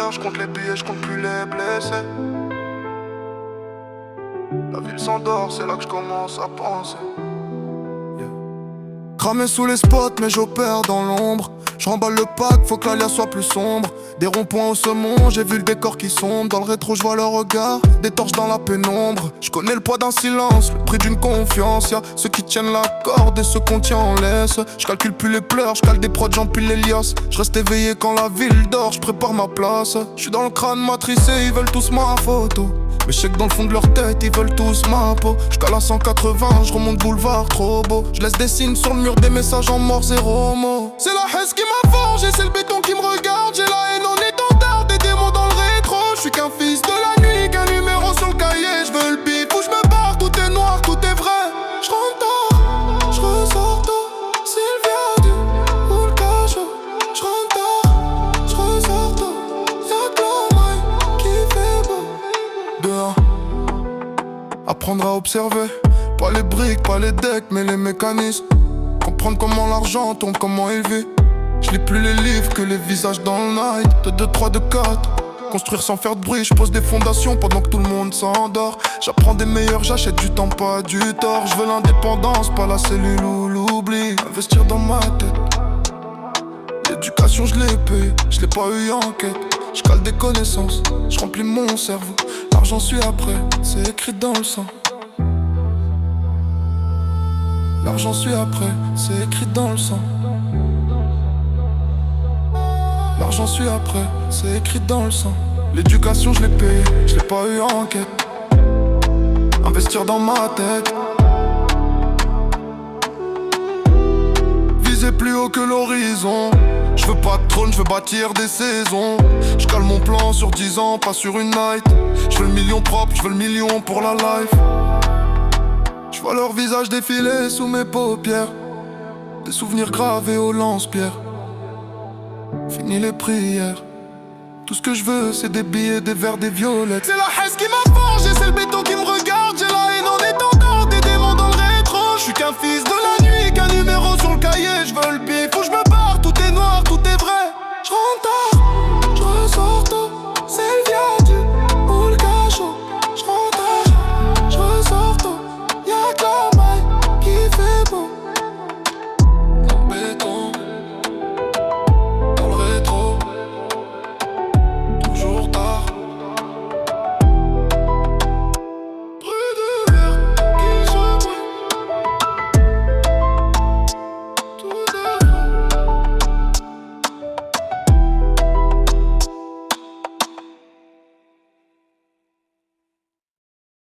cœur, je compte les billets, je compte plus les blessés. La ville s'endort, c'est là que je commence à penser. Cramé sous les spots, mais j'opère dans l'ombre. J'remballe le pack, faut que l'alias soit plus sombre. Des ronds-points au saumon, j'ai vu le décor qui sombre. Dans le rétro, je vois leur regard, des torches dans la pénombre. Je connais le poids d'un silence, le prix d'une confiance. Y'a ceux qui tiennent la corde et ceux qu'on tient en laisse. Je calcule plus les pleurs, je cale des prods, j'empile les liasses. Je reste éveillé quand la ville dort, je prépare ma place. Je suis dans le crâne matricé, ils veulent tous ma photo. Mais je sais que dans le fond de leur tête, ils veulent tous ma peau. J'cale à 180, je remonte boulevard, trop beau. Je laisse des signes sur le mur, des messages en mort, zéro mot. C'est la haine qui m'a forgé, c'est le béton qui me regarde. J'ai la haine en étendard, des démons dans le rétro. Je suis qu'un fils de la nuit, qu'un numéro sur le cahier. Je veux le bif où je me barre, tout est noir, tout est vrai. Je rentre tard, je ressors tôt. Sylvia du ou le cachot. Je rentre tard, je ressors tôt. Y'a que la maille qui fait beau. Dehors, apprendre à observer. Pas les briques, pas les decks, mais les mécanismes. Comprendre comment l'argent tombe, comment il vit. Je lis plus les livres que les visages dans le night. De 2, 3, de 4. Construire sans faire de bruit, je pose des fondations pendant que tout le monde s'endort. J'apprends des meilleurs, j'achète du temps, pas du tort. Je veux l'indépendance, pas la cellule ou l'oubli. Investir dans ma tête. L'éducation, je l'ai payée, je l'ai pas eu en quête. Je cale des connaissances, je remplis mon cerveau. L'argent suit après, c'est écrit dans le sang. L'argent suit après, c'est écrit dans le sang. L'argent suit après, c'est écrit dans le sang. L'éducation je l'ai payée, je l'ai pas eu en quête. Investir dans ma tête. Viser plus haut que l'horizon. Je veux pas de trône, je veux bâtir des saisons. Je cale mon plan sur 10 ans, pas sur une night. Je veux le million propre, je veux le million pour la life. Je vois leur visage défiler sous mes paupières. Des souvenirs gravés au lance-pierre. Fini les prières. Tout ce que je veux c'est des billets, des verres, des violettes. C'est la haine qui m'a